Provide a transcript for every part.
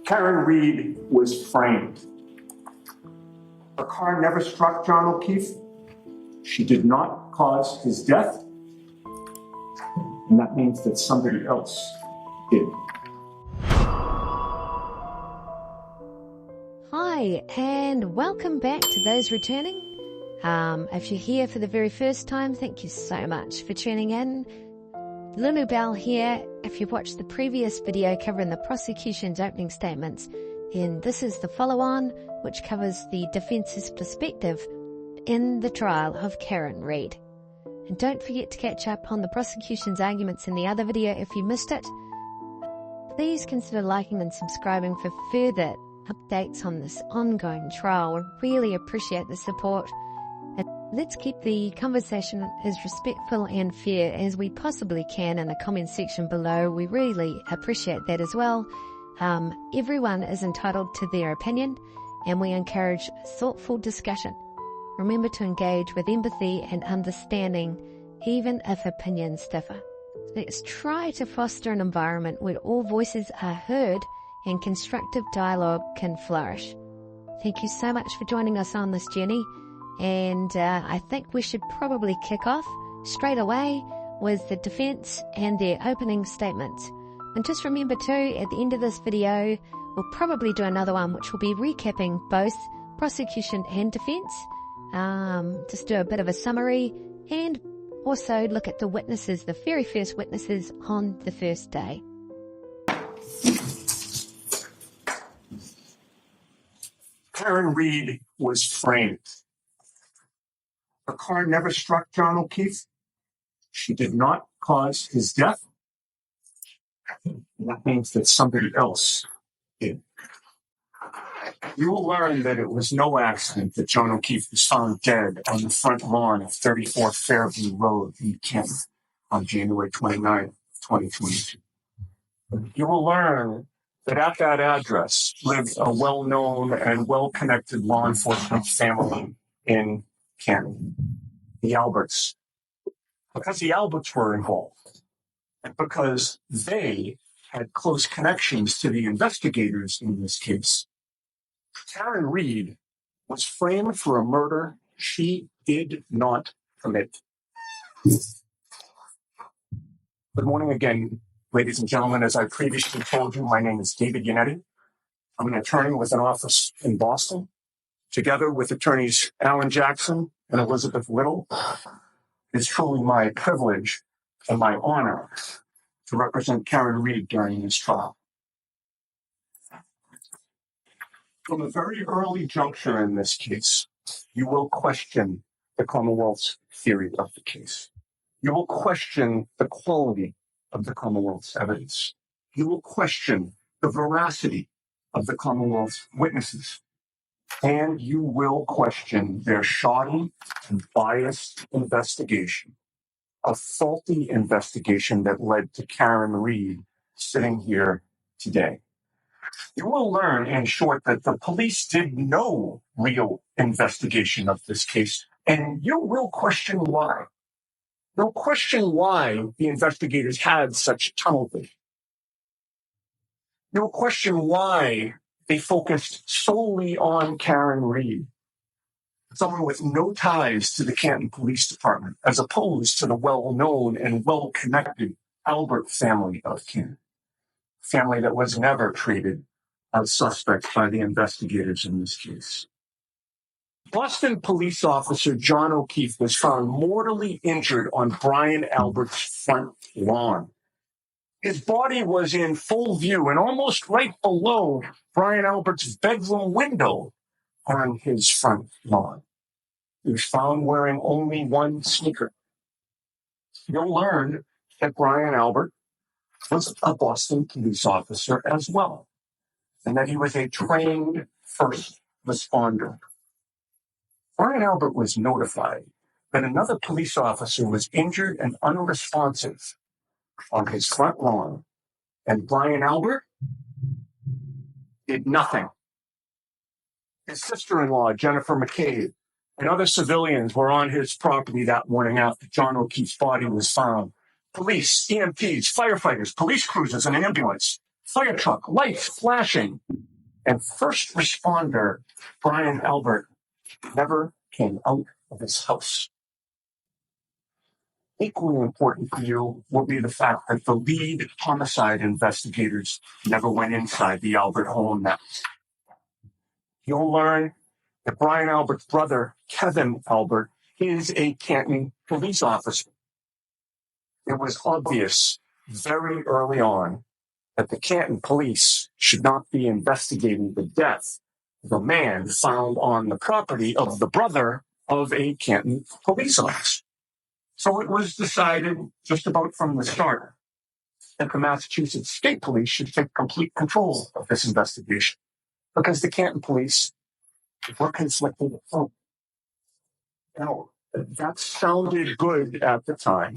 Karen Reed was framed. Her car never struck John O'Keefe. She did not cause his death. And that means that somebody else did. Hi, and welcome back to those returning. If you're here for the very first time, thank you so much for tuning in. Lulu Bell here. If you've watched the previous video covering the prosecution's opening statements, then this is the follow-on, which covers the defence's perspective in the trial of Karen Reed. And don't forget to catch up on the prosecution's arguments in the other video if you missed it. Please consider liking and subscribing for further updates on this ongoing trial. We really appreciate the support. And let's keep the conversation as respectful and fair as we possibly can in the comment section below. We really appreciate that as well. Everyone is entitled to their opinion, and we encourage thoughtful discussion. Remember to engage with empathy and understanding, even if opinions differ. Let's try to foster an environment where all voices are heard and constructive dialogue can flourish. Thank you so much for joining us on this journey, and I think we should probably kick off straight away with the defense and their opening statements. And just remember too, at the end of this video, we'll probably do another one which will be recapping both prosecution and defense. Just do a bit of a summary and also look at the witnesses, the very first witnesses on the first day. Karen Reed was framed. Her car never struck John O'Keefe. She did not cause his death. And that means that somebody else did. You will learn that it was no accident that John O'Keefe was found dead on the front lawn of 34 Fairview Road in Kent on January 29, 2022. You will learn that at that address lived a well-known and well-connected law enforcement family in Kent, the Alberts. Because the Alberts were involved, and because they had close connections to the investigators in this case, Karen Reed was framed for a murder she did not commit. Good morning again, ladies and gentlemen. As I previously told you, my name is David Yannetti. I'm an attorney with an office in Boston. Together with attorneys Alan Jackson and Elizabeth Little, it's truly my privilege and my honor to represent Karen Reed during this trial. From a very early juncture in this case, you will question the Commonwealth's theory of the case. You will question the quality of the Commonwealth's evidence. You will question the veracity of the Commonwealth's witnesses. And you will question their shoddy and biased investigation, a faulty investigation that led to Karen Reed sitting here today. You will learn, in short, that the police did no real investigation of this case, and you will question why. You'll question why the investigators had such tunnel vision. You'll question why they focused solely on Karen Reed, someone with no ties to the Canton Police Department, as opposed to the well-known and well-connected Albert family of Canton, family that was never treated as suspects by the investigators in this case. Boston police officer John O'Keefe was found mortally injured on Brian Albert's front lawn. His body was in full view and almost right below Brian Albert's bedroom window on his front lawn. He was found wearing only one sneaker. You'll learn that Brian Albert was a Boston police officer as well, and that he was a trained first responder. Brian Albert was notified that another police officer was injured and unresponsive on his front lawn, and Brian Albert did nothing. His sister-in-law, Jennifer McCabe, and other civilians were on his property that morning after John O'Keefe's body was found. Police, EMTs, firefighters, police cruisers, and an ambulance fire truck, lights flashing, and first responder Brian Albert never came out of his house. Equally important for you will be the fact that the lead homicide investigators never went inside the Albert home that you'll learn that Brian Albert's brother, Kevin Albert, is a Canton police officer. It was obvious very early on that the Canton police should not be investigating the death of a man found on the property of the brother of a Canton police officer. So it was decided just about from the start that the Massachusetts State Police should take complete control of this investigation because the Canton police were conflicted. Now, that sounded good at the time,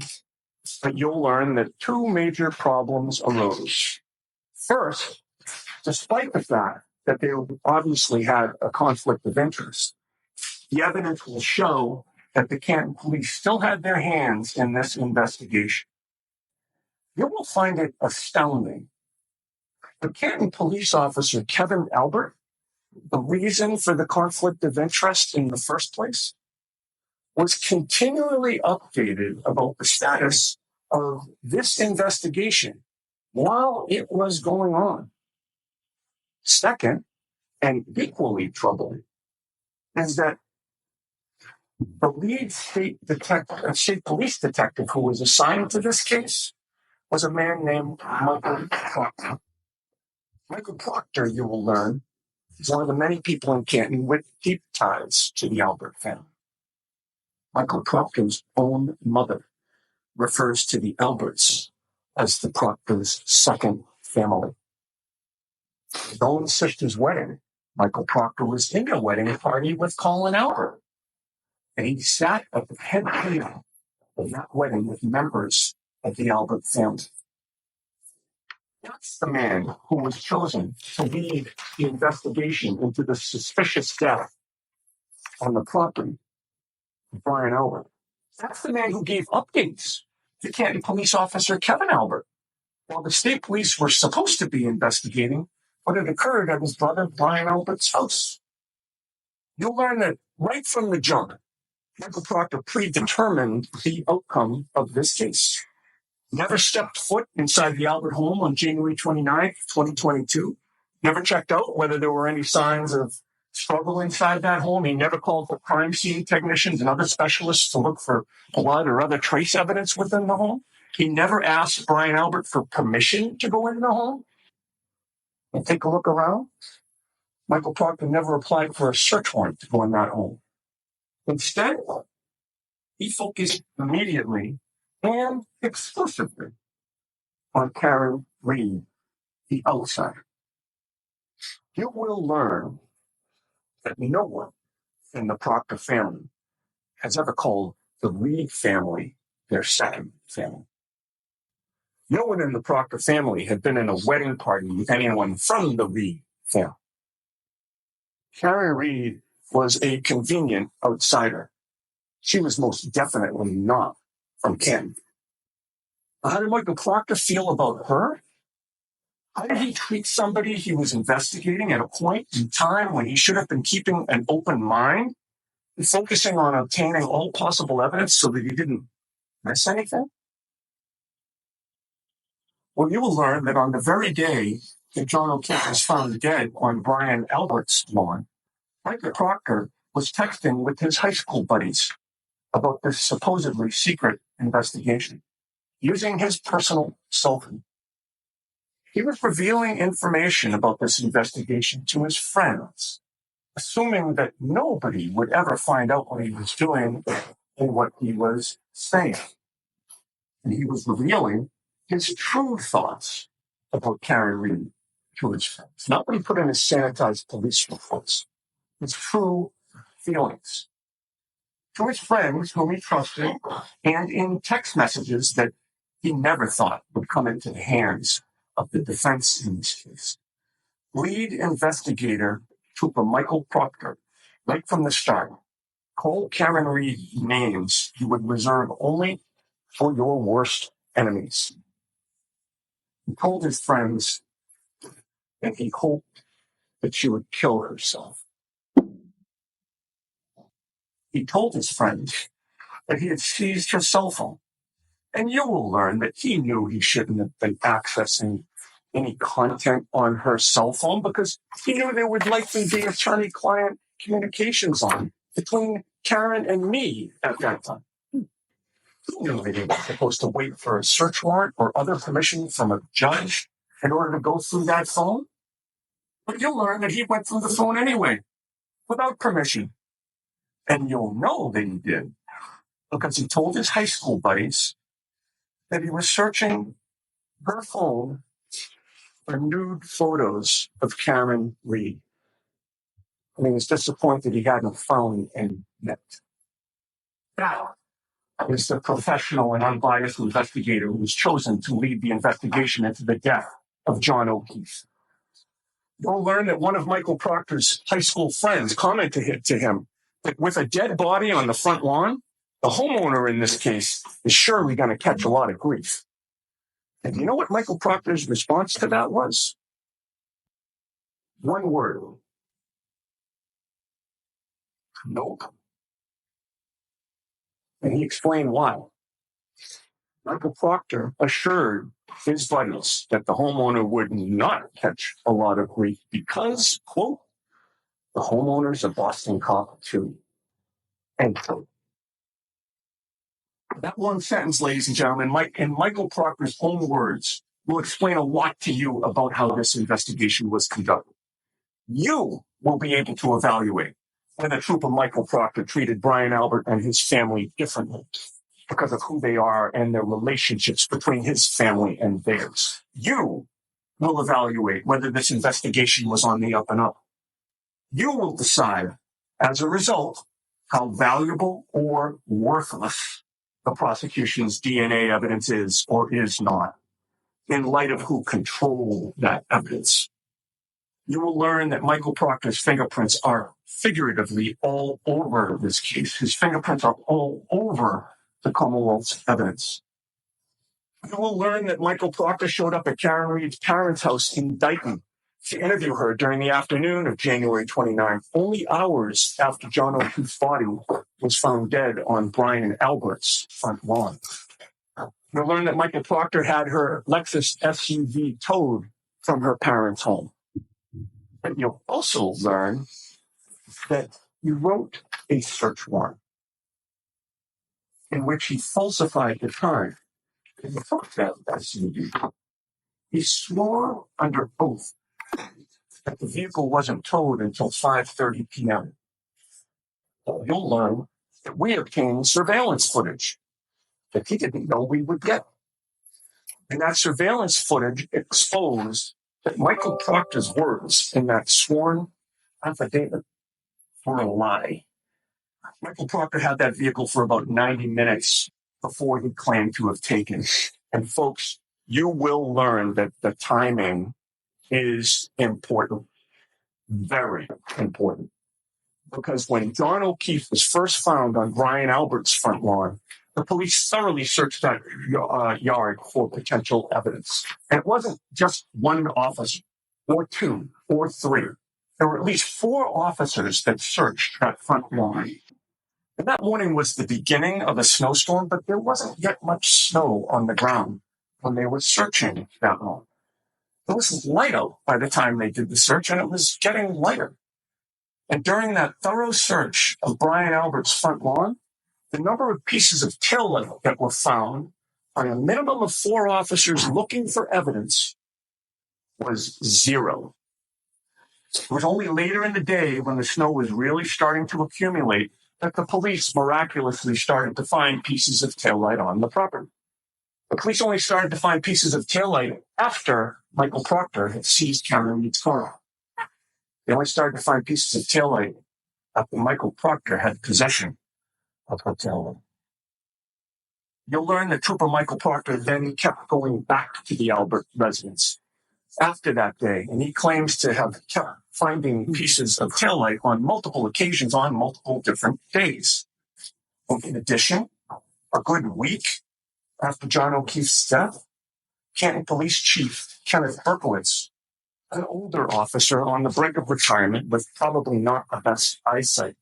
but you'll learn that two major problems arose. First, despite the fact that they obviously had a conflict of interest, the evidence will show that the Canton police still had their hands in this investigation. You will find it astounding. The Canton police officer, Kevin Albert, the reason for the conflict of interest in the first place, was continually updated about the status of this investigation while it was going on. Second, and equally troubling, is that the lead state police detective who was assigned to this case was a man named Michael Proctor. Michael Proctor, you will learn, is one of the many people in Canton with deep ties to the Albert family. Michael Proctor's own mother refers to the Alberts as the Proctor's second family. His own sister's wedding, Michael Proctor was in a wedding party with Colin Albert. And he sat at the head table of that wedding with members of the Albert family. That's the man who was chosen to lead the investigation into the suspicious death on the property of Brian Albert. That's the man who gave updates to Canton police officer Kevin Albert while the state police were supposed to be investigating what had occurred at his brother Brian Albert's house. You'll learn that right from the jump, Michael Proctor predetermined the outcome of this case. Never stepped foot inside the Albert home on January 29th, 2022. Never checked out whether there were any signs of struggle inside that home. He never called for crime scene technicians and other specialists to look for blood or other trace evidence within the home. He never asked Brian Albert for permission to go in the home and take a look around. Michael Proctor never applied for a search warrant to go in that home. Instead, he focused immediately and exclusively on Karen Reed, the outsider. You will learn that no one in the Proctor family has ever called the Reed family their second family. No one in the Proctor family had been in a wedding party with anyone from the Reed family. Karen Reed was a convenient outsider. She was most definitely not from Canton. How did Michael Proctor feel about her? How did he treat somebody he was investigating at a point in time when he should have been keeping an open mind and focusing on obtaining all possible evidence so that he didn't miss anything? Well, you will learn that on the very day that John O'Keefe was found dead on Brian Albert's lawn, Michael Proctor was texting with his high school buddies about this supposedly secret investigation, using his personal cell phone. He was revealing information about this investigation to his friends, assuming that nobody would ever find out what he was doing and what he was saying. And he was revealing his true thoughts about Karen Reed to his friends, not what he put in his sanitized police reports, his true feelings to his friends whom he trusted, and in text messages that he never thought would come into the hands of the defense in this case. Lead investigator Trooper Michael Proctor, right from the start, called Karen Reed names you would reserve only for your worst enemies. He told his friends and he hoped that she would kill herself. He told his friend that he had seized her cell phone. And you will learn that he knew he shouldn't have been accessing any content on her cell phone because he knew there would likely be attorney-client communications on between Karen and me at that time. He knew that he was supposed to wait for a search warrant or other permission from a judge in order to go through that phone. But you'll learn that he went through the phone anyway, without permission. And you'll know that he did because he told his high school buddies that he was searching her phone for nude photos of Karen Reed. And he was disappointed he hadn't found any yet. That is the professional and unbiased investigator who was chosen to lead the investigation into the death of John O'Keefe. You'll learn that one of Michael Proctor's high school friends commented to him that with a dead body on the front lawn, the homeowner in this case is surely going to catch a lot of grief. And you know what Michael Proctor's response to that was? One word. Nope. And he explained why. Michael Proctor assured his buddies that the homeowner would not catch a lot of grief because, quote, the homeowner's a Boston cop too. End quote. That one sentence, ladies and gentlemen, in Michael Proctor's own words, will explain a lot to you about how this investigation was conducted. You will be able to evaluate whether Trooper Michael Proctor treated Brian Albert and his family differently because of who they are and their relationships between his family and theirs. You will evaluate whether this investigation was on the up and up. You will decide, as a result, how valuable or worthless the prosecution's DNA evidence is or is not, in light of who controlled that evidence. You will learn that Michael Proctor's fingerprints are figuratively all over this case. His fingerprints are all over the Commonwealth's evidence. You will learn that Michael Proctor showed up at Karen Reed's parents' house in Dighton to interview her during the afternoon of January 29th, only hours after John O'Keefe's body was found dead on Brian Albert's front lawn. You'll learn that Michael Proctor had her Lexus SUV towed from her parents' home. But you'll also learn that he wrote a search warrant in which he falsified the time that he took that SUV. He swore under oath that the vehicle wasn't towed until 5:30 p.m. You'll learn that we obtained surveillance footage that he didn't know we would get. And that surveillance footage exposed that Michael Proctor's words in that sworn affidavit were a lie. Michael Proctor had that vehicle for about 90 minutes before he claimed to have taken. And folks, you will learn that the timing is important, very important. Because when John O'Keefe was first found on Brian Albert's front lawn, the police thoroughly searched that yard for potential evidence. And it wasn't just one officer, or two, or three. There were at least 4 officers that searched that front lawn. And that morning was the beginning of a snowstorm, but there wasn't yet much snow on the ground when they were searching that lawn. It was light out by the time they did the search, and it was getting lighter. And during that thorough search of Brian Albert's front lawn, the number of pieces of taillight that were found by a minimum of 4 officers looking for evidence was 0. It was only later in the day when the snow was really starting to accumulate that the police miraculously started to find pieces of taillight on the property. The police only started to find pieces of taillight after Michael Proctor had seized Karen Reed's car. They only started to find pieces of taillight after Michael Proctor had possession of her taillight. You'll learn that Trooper Michael Proctor then kept going back to the Albert residence after that day, and he claims to have kept finding pieces of taillight on multiple occasions on multiple different days. And in addition, a good week after John O'Keefe's death, Canton Police Chief Kenneth Berkowitz an older officer on the brink of retirement with probably not the best eyesight.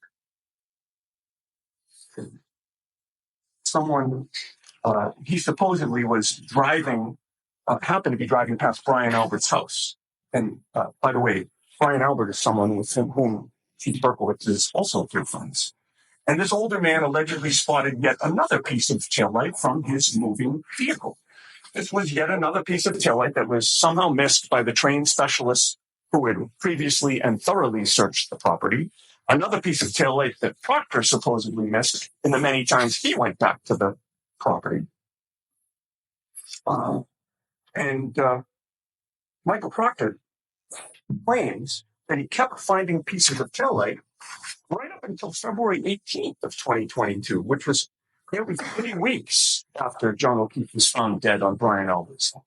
He supposedly was happened to be driving past Brian Albert's house. And by the way, Brian Albert is someone with whom Chief Berkowitz is also good friends. And this older man allegedly spotted yet another piece of taillight from his moving vehicle. This was yet another piece of taillight that was somehow missed by the trained specialists who had previously and thoroughly searched the property. Another piece of taillight that Proctor supposedly missed in the many times he went back to the property. And Michael Proctor claims that he kept finding pieces of taillight right up until February 18th of 2022, which was nearly 3 weeks after John O'Keefe was found dead on Brian Albert's home.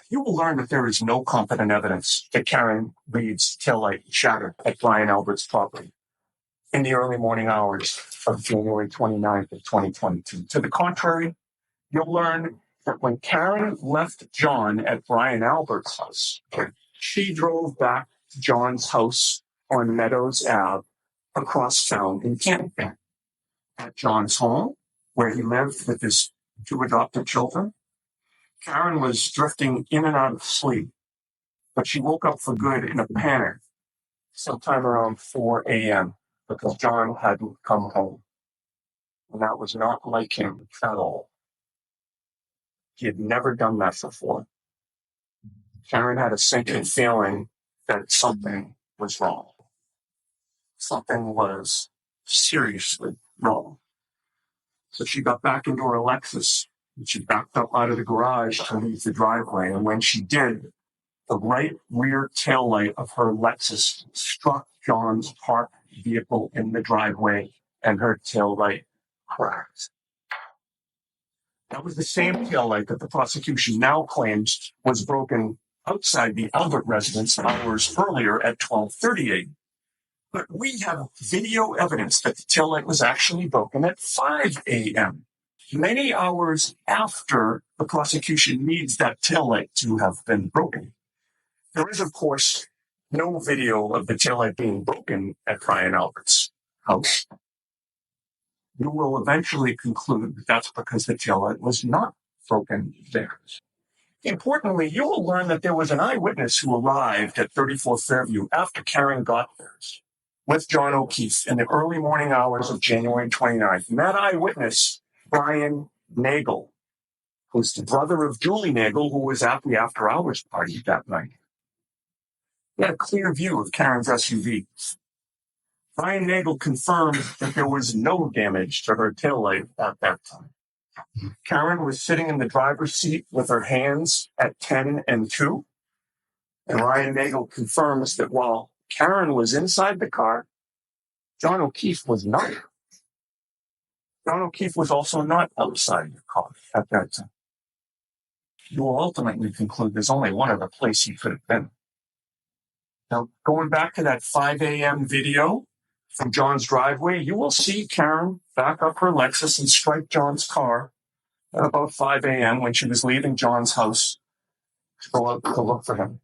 You will learn that there is no competent evidence that Karen Reed's taillight shattered at Brian Albert's property in the early morning hours of January 29th of 2022. To the contrary, you'll learn that when Karen left John at Brian Albert's house, she drove back to John's house on Meadows Ave across town in Canada. At John's home, where he lived with his 2 adopted children, Karen was drifting in and out of sleep, but she woke up for good in a panic sometime around 4 a.m. because John hadn't come home. And that was not like him at all. He had never done that before. Karen had a sinking feeling that something was wrong. Something was seriously wrong. So she got back into her Lexus and she backed up out of the garage to leave the driveway. And when she did, the right rear taillight of her Lexus struck John's parked vehicle in the driveway and her taillight cracked. That was the same taillight that the prosecution now claims was broken outside the Albert residence hours earlier at 12:30 a.m. But we have video evidence that the taillight was actually broken at 5 a.m., many hours after the prosecution needs that taillight to have been broken. There is, of course, no video of the taillight being broken at Brian Albert's house. You will eventually conclude that that's because the taillight was not broken there. Importantly, you will learn that there was an eyewitness who arrived at 34 Fairview after Karen got there with John O'Keefe in the early morning hours of January 29th. And that eyewitness, Brian Nagel, who's the brother of Julie Nagel, who was at the after-hours party that night. He had a clear view of Karen's SUV. Brian Nagel confirmed that there was no damage to her taillight at that time. Karen was sitting in the driver's seat with her hands at 10 and 2. And Ryan Nagel confirms that while Karen was inside the car, John O'Keefe was not. John O'Keefe was also not outside the car at that time. You will ultimately conclude there's only one other place he could have been. Now, going back to that 5 a.m. video from John's driveway, you will see Karen back up her Lexus and strike John's car at about 5 a.m. when she was leaving John's house to go out to look for him.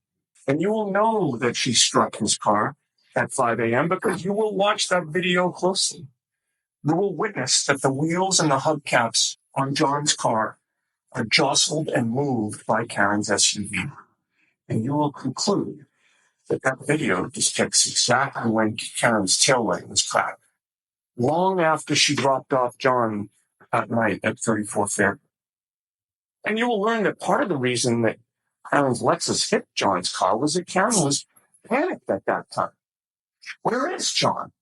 And you will know that she struck his car at 5 a.m. because you will watch that video closely. You will witness that the wheels and the hubcaps on John's car are jostled and moved by Karen's SUV. And you will conclude that that video depicts exactly when Karen's taillight was cracked, long after she dropped off John at night at 34 Fair. And you will learn that part of the reason that Karen's Lexus hit John's car was that Karen was panicked at that time. Where is John?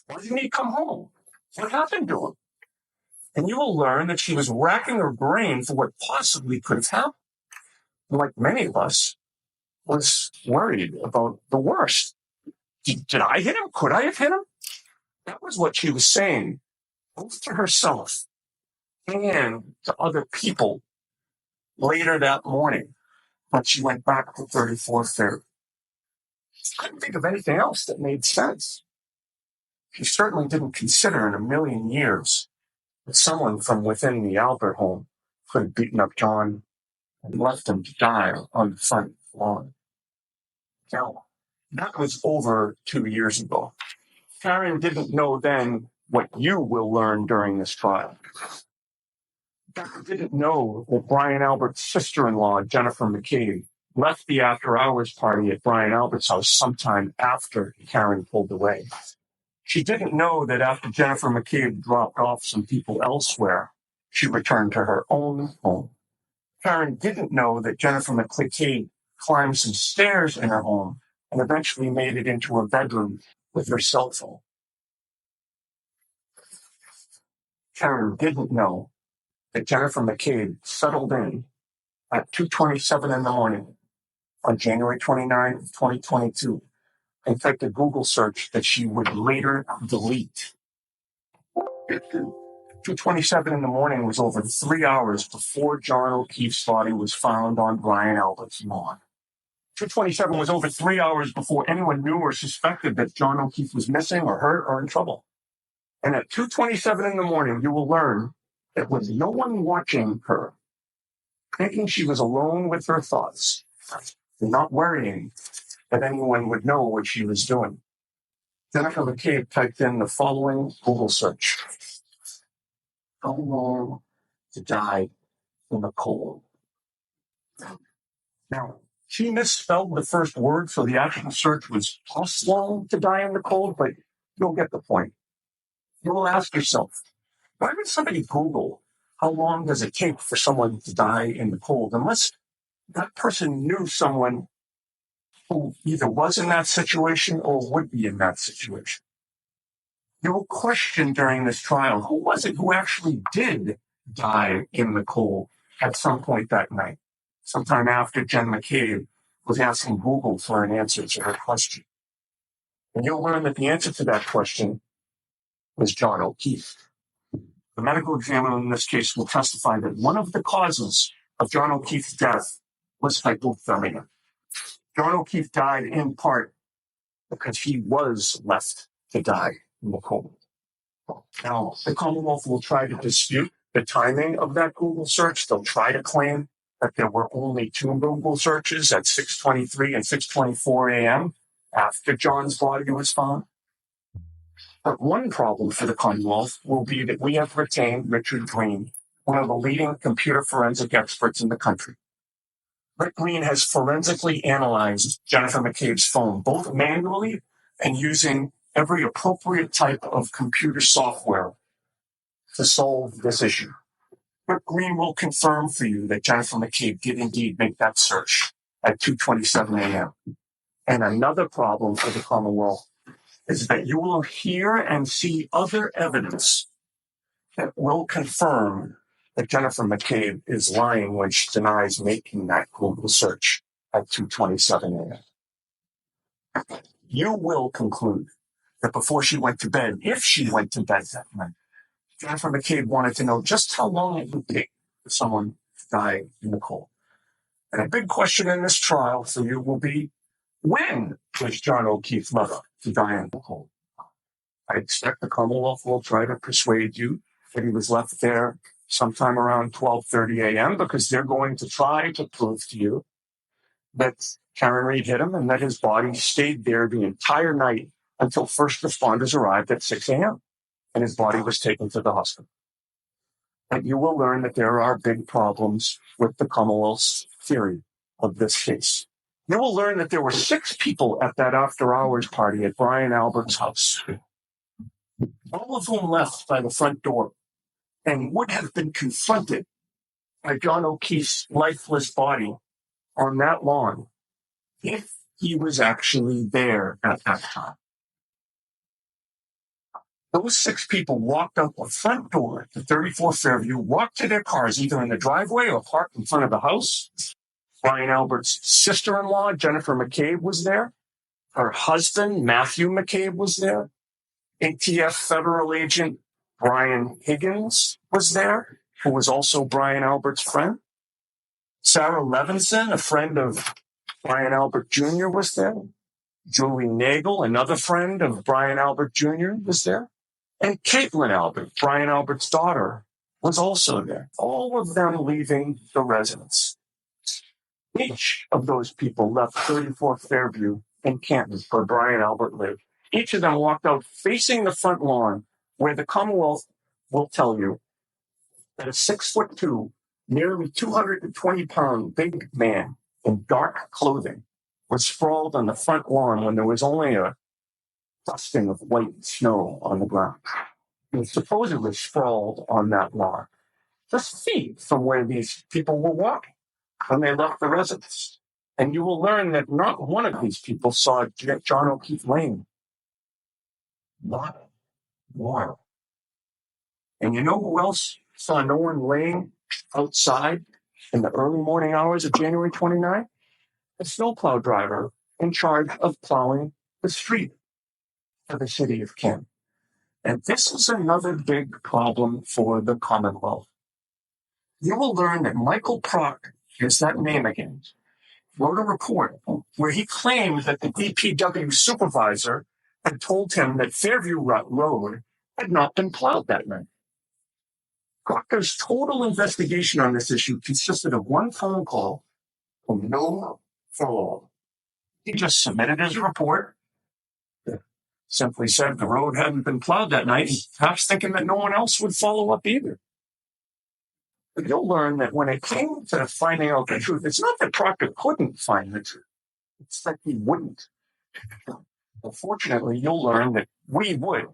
Why didn't he come home? What happened to him? And you will learn that she was racking her brain for what possibly could have happened. Like many of us, was worried about the worst. Did I hit him? Could I have hit him? That was what she was saying, both to herself and to other people later that morning when she went back to 34th Fair. She couldn't think of anything else that made sense. She certainly didn't consider in a million years that someone from within the Albert home could have beaten up John and left him to die on the front lawn. Now, that was over 2 years ago. Karen didn't know then what you will learn during this trial. Karen didn't know that Brian Albert's sister-in-law, Jennifer McCabe, left the after-hours party at Brian Albert's house sometime after Karen pulled away. She didn't know that after Jennifer McCabe dropped off some people elsewhere, she returned to her own home. Karen didn't know that Jennifer McCabe climbed some stairs in her home and eventually made it into her bedroom with her cell phone. Karen didn't know that Jennifer McCabe settled in at 2:27 in the morning on January 29, 2022, and typed a Google search that she would later delete. 2:27 in the morning was over 3 hours before John O'Keefe's body was found on Brian Albert's lawn. 2:27 was over 3 hours before anyone knew or suspected that John O'Keefe was missing or hurt or in trouble. And at 2:27 in the morning, you will learn that with no one watching her, thinking she was alone with her thoughts, and not worrying that anyone would know what she was doing, Jennifer McCabe typed in the following Google search: "How long to die in the cold?" Now, she misspelled the first word, so the actual search was "how long to die in the cold," but you'll get the point. You will ask yourself, why would somebody Google how long does it take for someone to die in the cold, unless that person knew someone who either was in that situation or would be in that situation? You will question during this trial, who was it who actually did die in the cold at some point that night, sometime after Jen McCabe was asking Google for an answer to her question? And you'll learn that the answer to that question was John O'Keefe. The medical examiner in this case will testify that one of the causes of John O'Keefe's death was hypothermia. John O'Keefe died in part because he was left to die in the cold. Now, the Commonwealth will try to dispute the timing of that Google search. They'll try to claim that there were only 2 Google searches at 6:23 and 6:24 a.m. after John's body was found. But one problem for the Commonwealth will be that we have retained Richard Green, one of the leading computer forensic experts in the country. Rick Green has forensically analyzed Jennifer McCabe's phone, both manually and using every appropriate type of computer software to solve this issue. Rick Green will confirm for you that Jennifer McCabe did indeed make that search at 2:27 a.m. And another problem for the Commonwealth is that you will hear and see other evidence that will confirm that Jennifer McCabe is lying when she denies making that Google search at 2:27 a.m. You will conclude that before she went to bed, if she went to bed that night, Jennifer McCabe wanted to know just how long it would take for someone to die in the cold. And a big question in this trial for you will be, when was John O'Keefe left to die in the cold? I expect the Commonwealth will try to persuade you that he was left there sometime around 12:30 a.m. because they're going to try to prove to you that Karen Reed hit him and that his body stayed there the entire night until first responders arrived at 6 a.m. and his body was taken to the hospital. And you will learn that there are big problems with the Commonwealth's theory of this case. You will learn that there were 6 people at that after-hours party at Brian Albert's house, all of whom left by the front door and would have been confronted by John O'Keefe's lifeless body on that lawn if he was actually there at that time. Those 6 people walked out the front door to 34 Fairview, walked to their cars, either in the driveway or parked in front of the house. Brian Albert's sister-in-law, Jennifer McCabe, was there. Her husband, Matthew McCabe, was there. ATF federal agent Brian Higgins was there, who was also Brian Albert's friend. Sarah Levinson, a friend of Brian Albert Jr., was there. Julie Nagel, another friend of Brian Albert Jr., was there. And Caitlin Albert, Brian Albert's daughter, was also there. All of them leaving the residence. Each of those people left 34 Fairview in Canton, where Brian Albert lived. Each of them walked out facing the front lawn, where the Commonwealth will tell you that a 6'2", nearly 220-pound big man in dark clothing was sprawled on the front lawn when there was only a dusting of white snow on the ground. He was supposedly sprawled on that lawn, just feet from where these people were walking when they left the residence. And you will learn that not one of these people saw John O'Keefe Lane. Not one. And you know who else saw no one laying outside in the early morning hours of January 29th? A snowplow driver in charge of plowing the street for the city of Canton. And this is another big problem for the Commonwealth. You will learn that Michael Proctor, here's that name again, wrote a report where he claimed that the DPW supervisor had told him that Fairview Road had not been plowed that night. Proctor's total investigation on this issue consisted of one phone call and no follow-up. He just submitted his report, simply said the road hadn't been plowed that night, perhaps thinking that no one else would follow up either. But you'll learn that when it came to finding out the truth, it's not that Proctor couldn't find the truth. It's that he wouldn't. Unfortunately, you'll learn that we would.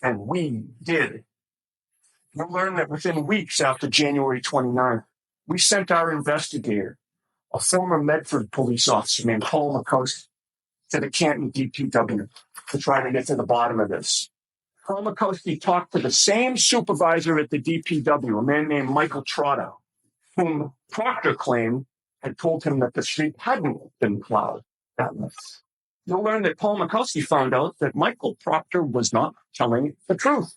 And we did. You'll learn that within weeks after January 29th, we sent our investigator, a former Medford police officer named Paul McCoskey, to the Canton DPW to try to get to the bottom of this. Paul McCoskey talked to the same supervisor at the DPW, a man named Michael Trotta, whom Proctor claimed had told him that the street hadn't been plowed that night. You'll learn that Paul McCoskey found out that Michael Proctor was not telling the truth.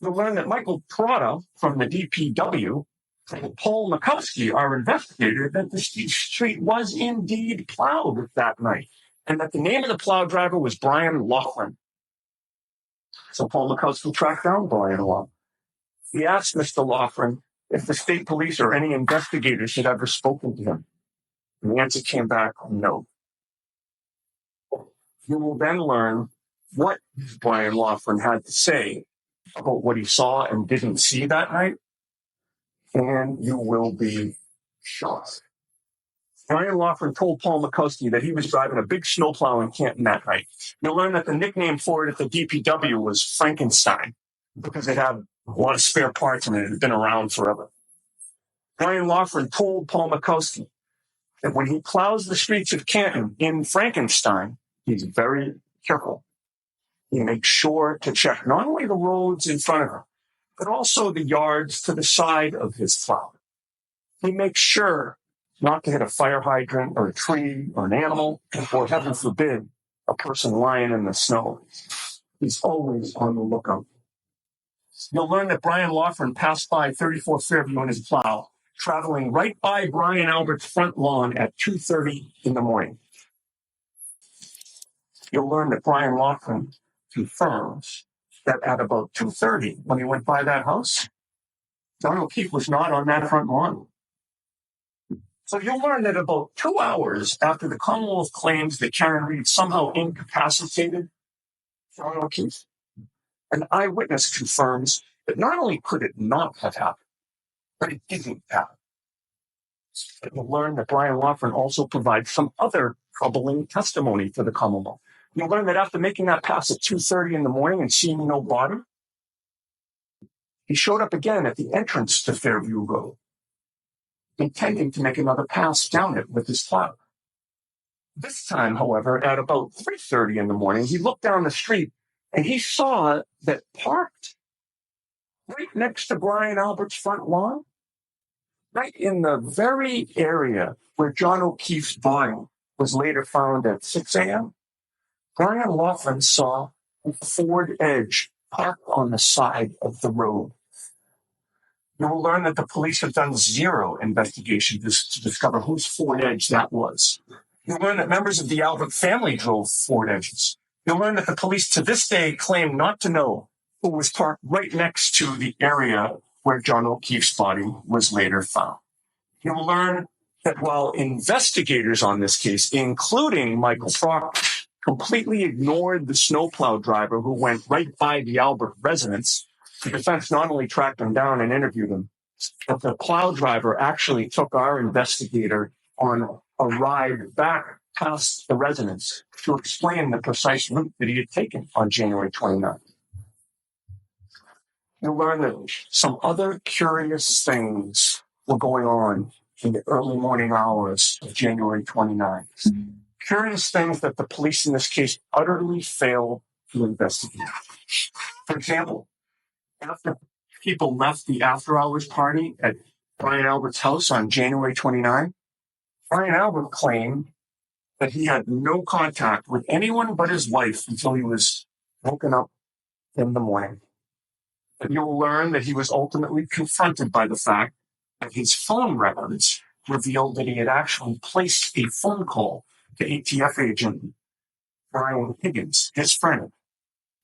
You'll learn that Michael Trotta from the DPW told Paul McCoskey, our investigator, that the street was indeed plowed that night, and that the name of the plow driver was Brian Laughlin. So Paul McCoskey tracked down Brian Laughlin. He asked Mr. Laughlin if the state police or any investigators had ever spoken to him. And the answer came back, no. You will then learn what Brian Laughlin had to say about what he saw and didn't see that night, and you will be shocked. Brian Laughlin told Paul McCoskey that he was driving a big snowplow in Canton that night. You'll learn that the nickname for it at the DPW was Frankenstein, because it had a lot of spare parts and it had been around forever. Brian Laughlin told Paul McCoskey that when he plows the streets of Canton in Frankenstein, he's very careful. He makes sure to check not only the roads in front of him, but also the yards to the side of his plow. He makes sure not to hit a fire hydrant or a tree or an animal, or heaven forbid, a person lying in the snow. He's always on the lookout. You'll learn that Brian Laughlin passed by 34 Fairview in his plow, traveling right by Brian Albert's front lawn at 2:30 in the morning. You'll learn that Brian Laughlin confirms that at about 2:30, when he went by that house, John O'Keefe was not on that front lawn. So you'll learn that about 2 hours after the Commonwealth claims that Karen Reed somehow incapacitated John O'Keefe, an eyewitness confirms that not only could it not have happened, but it didn't happen. You'll learn that Brian Laughlin also provides some other troubling testimony for the Commonwealth. You'll learn that after making that pass at 2:30 in the morning and seeing no body, he showed up again at the entrance to Fairview Road, intending to make another pass down it with his plow. This time, however, at about 3:30 in the morning, he looked down the street and he saw that parked right next to Brian Albert's front lawn, right in the very area where John O'Keefe's body was later found at 6 a.m., Brian Laughlin saw a Ford Edge parked on the side of the road. You will learn that the police have done zero investigation to discover whose Ford Edge that was. You'll learn that members of the Albert family drove Ford Edges. You'll learn that the police to this day claim not to know who was parked right next to the area where John O'Keefe's body was later found. You'll learn that while investigators on this case, including Michael Proctor, completely ignored the snowplow driver who went right by the Albert residence, the defense not only tracked him down and interviewed him, but the plow driver actually took our investigator on a ride back past the residence to explain the precise route that he had taken on January 29th. You'll learn that some other curious things were going on in the early morning hours of January 29th. Curious things that the police in this case utterly failed to investigate. For example, after people left the after-hours party at Brian Albert's house on January 29, Brian Albert claimed that he had no contact with anyone but his wife until he was woken up in the morning. And you'll learn that he was ultimately confronted by the fact that his phone records revealed that he had actually placed a phone call to ATF agent Brian Higgins, his friend,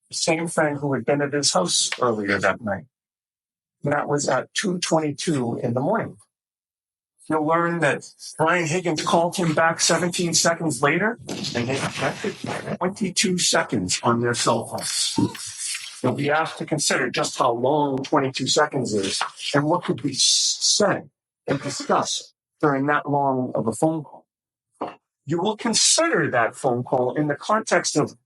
the same friend who had been at his house earlier that night. And that was at 2:22 in the morning. You'll learn that Brian Higgins called him back 17 seconds later, and they connected 22 seconds on their cell phones. You'll be asked to consider just how long 22 seconds is and what could be said and discussed during that long of a phone call. You will consider that phone call in the context of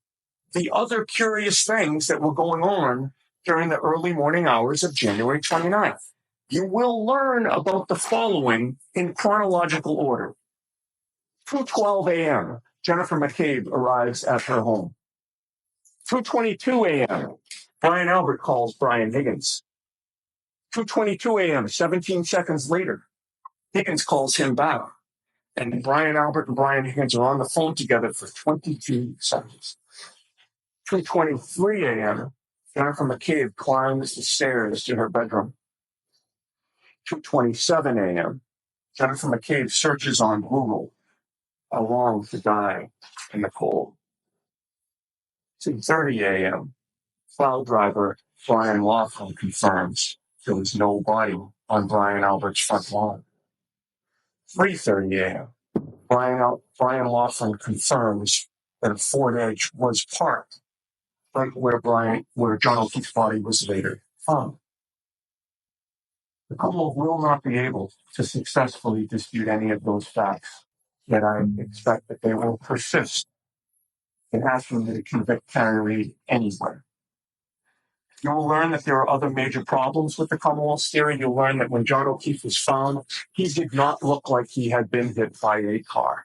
the other curious things that were going on during the early morning hours of January 29th. You will learn about the following in chronological order. 2:12 a.m., Jennifer McCabe arrives at her home. 2:22 a.m., Brian Albert calls Brian Higgins. 2:22 a.m., 17 seconds later, Higgins calls him back. And Brian Albert and Brian Higgins are on the phone together for 22 seconds. 2:23 a.m., Jennifer McCabe climbs the stairs to her bedroom. 2:27 a.m., Jennifer McCabe searches on Google how long to die in the cold. 2:30 a.m., plow driver Brian Laughlin confirms there was no body on Brian Albert's front lawn. 3:30 a.m., Brian Laughlin confirms that a Ford Edge was parked right where John O'Keefe's body was later found. The couple will not be able to successfully dispute any of those facts, yet I expect that they will persist in asking me to convict Karen Reed anywhere. You'll learn that there are other major problems with the Commonwealth's theory. You'll learn that when John O'Keefe was found, he did not look like he had been hit by a car.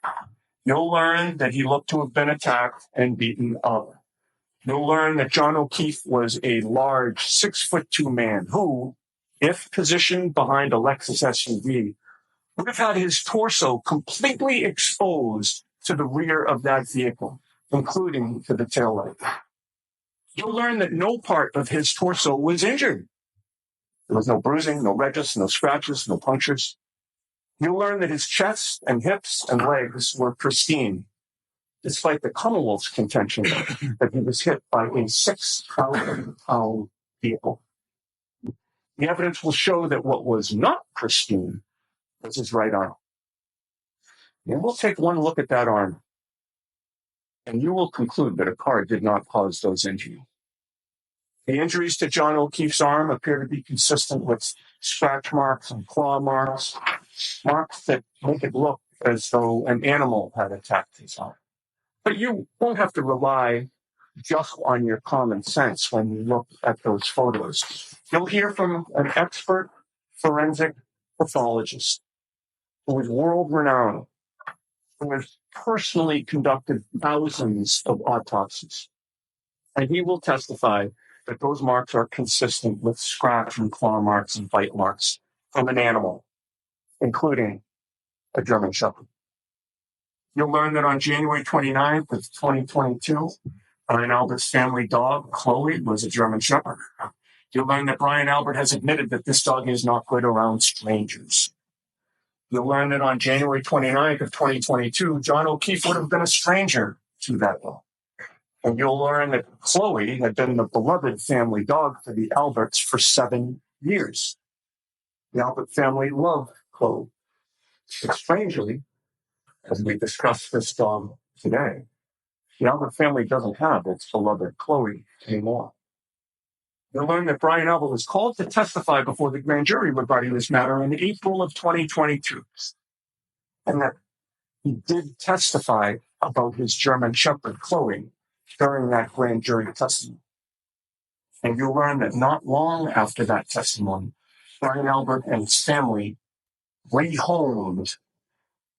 You'll learn that he looked to have been attacked and beaten up. You'll learn that John O'Keefe was a large 6'2" man who, if positioned behind a Lexus SUV, would have had his torso completely exposed to the rear of that vehicle, including to the taillight. You'll learn that no part of his torso was injured. There was no bruising, no ridges, no scratches, no punctures. You'll learn that his chest and hips and legs were pristine, despite the Commonwealth's contention that he was hit by a 6,000-pound vehicle. The evidence will show that what was not pristine was his right arm. And we'll take one look at that arm, and you will conclude that a car did not cause those injuries. The injuries to John O'Keefe's arm appear to be consistent with scratch marks and claw marks, marks that make it look as though an animal had attacked his arm. But you won't have to rely just on your common sense when you look at those photos. You'll hear from an expert forensic pathologist who is world-renowned, who has personally conducted thousands of autopsies. And he will testify that those marks are consistent with scratch and claw marks and bite marks from an animal, including a German Shepherd. You'll learn that on January 29th of 2022, Brian Albert's family dog, Chloe, was a German Shepherd. You'll learn that Brian Albert has admitted that this dog is not good around strangers. You'll learn that on January 29th of 2022, John O'Keefe would have been a stranger to that dog. And you'll learn that Chloe had been the beloved family dog for the Alberts for 7 years. The Albert family loved Chloe. But strangely, as we discussed this today, the Albert family doesn't have its beloved Chloe anymore. You'll learn that Brian Albert was called to testify before the grand jury regarding this matter in April of 2022, and that he did testify about his German Shepherd, Chloe, during that grand jury testimony. And you'll learn that not long after that testimony, Brian Albert and his family rehomed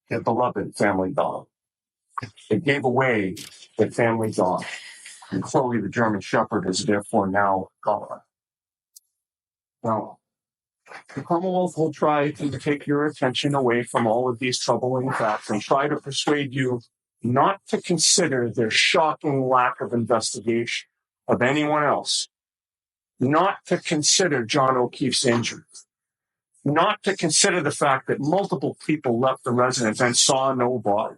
their beloved family dog. They gave away their family dog, and Chloe, the German Shepherd, is therefore now gone. Now, the Commonwealth will try to take your attention away from all of these troubling facts and try to persuade you not to consider their shocking lack of investigation of anyone else, not to consider John O'Keefe's injury, not to consider the fact that multiple people left the residence and saw no body,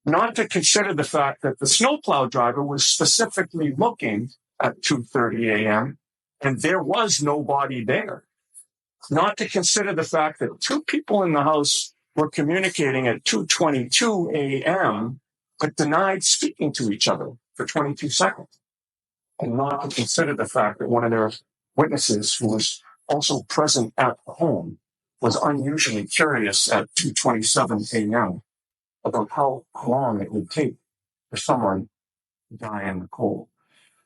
not to consider the fact that the snowplow driver was specifically looking at 2:30 a.m. and there was no body there, not to consider the fact that two people in the house were communicating at 2:22 a.m. but denied speaking to each other for 22 seconds, and not to consider the fact that one of their witnesses, who was also present at the home, was unusually curious at 2:27 a.m. about how long it would take for someone to die in the cold.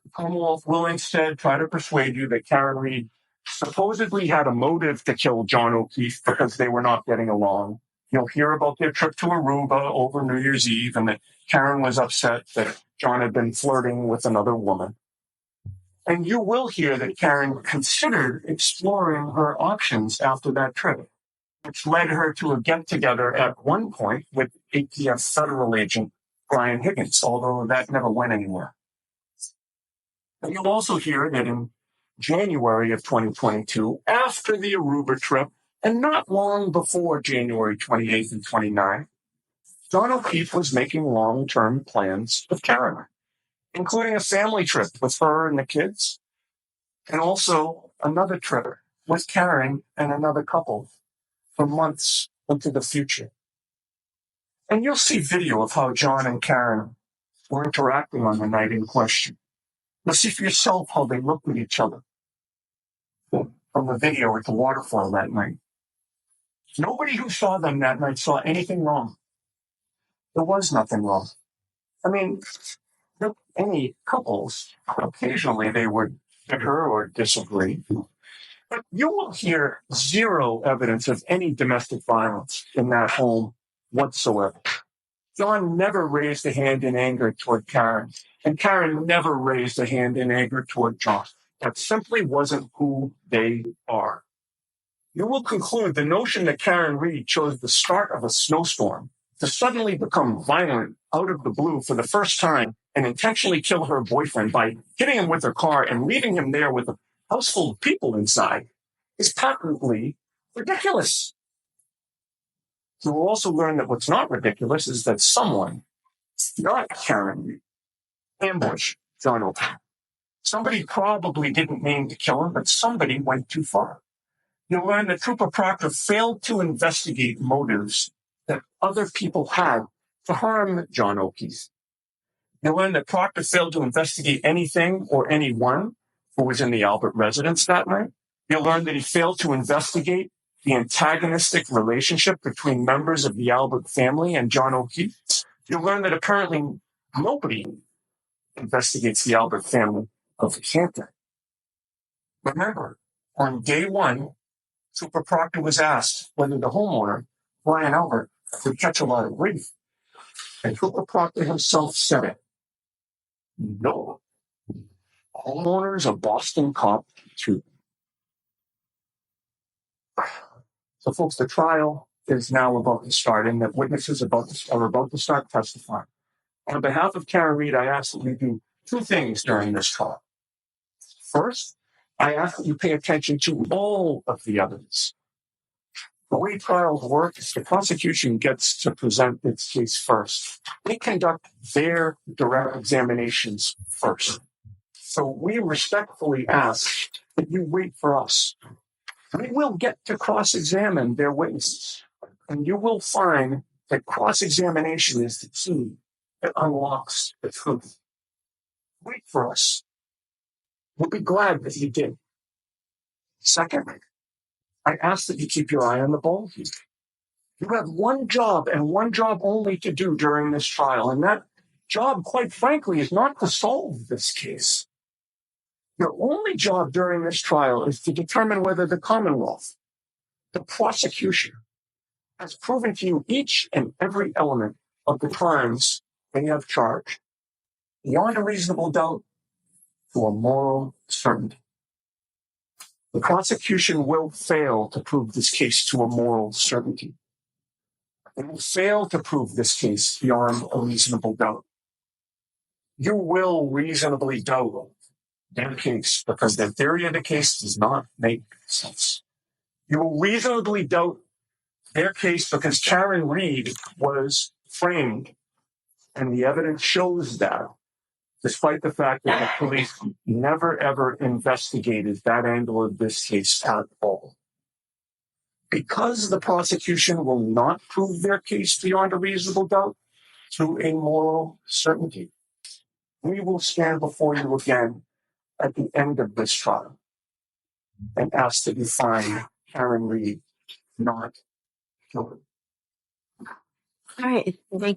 The Commonwealth will instead try to persuade you that Karen Reed supposedly had a motive to kill John O'Keefe because they were not getting along. You'll hear about their trip to Aruba over New Year's Eve and that Karen was upset that John had been flirting with another woman. And you will hear that Karen considered exploring her options after that trip, which led her to a get-together at one point with ATF federal agent Brian Higgins, although that never went anywhere. And you'll also hear that in January of 2022, after the Aruba trip, and not long before January 28th and 29th, John O'Keefe was making long-term plans with Karen, including a family trip with her and the kids, and also another trip with Karen and another couple for months into the future. And you'll see video of how John and Karen were interacting on the night in question. You'll see for yourself how they looked at each other from the video at the waterfall that night. Nobody who saw them that night saw anything wrong. There was nothing wrong. I mean, any couples, occasionally they would bicker or disagree. But you will hear zero evidence of any domestic violence in that home whatsoever. John never raised a hand in anger toward Karen, and Karen never raised a hand in anger toward John. That simply wasn't who they are. You will conclude the notion that Karen Reed chose the start of a snowstorm to suddenly become violent out of the blue for the first time and intentionally kill her boyfriend by hitting him with her car and leaving him there with a house full of people inside is patently ridiculous. You will also learn that what's not ridiculous is that someone, not Karen Reed, ambushed John O'Keefe. Somebody probably didn't mean to kill him, but somebody went too far. You'll learn that Trooper Proctor failed to investigate motives that other people had to harm John O'Keefe. You'll learn that Proctor failed to investigate anything or anyone who was in the Albert residence that night. You'll learn that he failed to investigate the antagonistic relationship between members of the Albert family and John O'Keefe. You'll learn that apparently nobody investigates the Albert family of Canton. Remember, on day one, Trooper Proctor was asked whether the homeowner, Brian Albert, would catch a lot of grief. And Trooper Proctor himself said it. No. Homeowners of Boston Cop 2. So, folks, the trial is now about to start, and the witnesses are about to start testifying. On behalf of Karen Reed, I ask that you do two things during this trial. First, I ask that you pay attention to all of the evidence. The way trials work is the prosecution gets to present its case first. They conduct their direct examinations first. So we respectfully ask that you wait for us. We will get to cross-examine their witnesses. And you will find that cross-examination is the key that unlocks the truth. Wait for us. We'll be glad that you did. Second, I ask that you keep your eye on the ball here. You have one job and one job only to do during this trial, and that job, quite frankly, is not to solve this case. Your only job during this trial is to determine whether the Commonwealth, the prosecution, has proven to you each and every element of the crimes they have charged, beyond a reasonable doubt, to a moral certainty. The prosecution will fail to prove this case to a moral certainty. It will fail to prove this case beyond a reasonable doubt. You will reasonably doubt their case because their theory of the case does not make sense. You will reasonably doubt their case because Karen Reed was framed, and the evidence shows that, despite the fact that the police never, ever investigated that angle of this case at all. Because the prosecution will not prove their case beyond a reasonable doubt to a moral certainty, we will stand before you again at the end of this trial and ask that you find Karen Reed not guilty. All right. Thank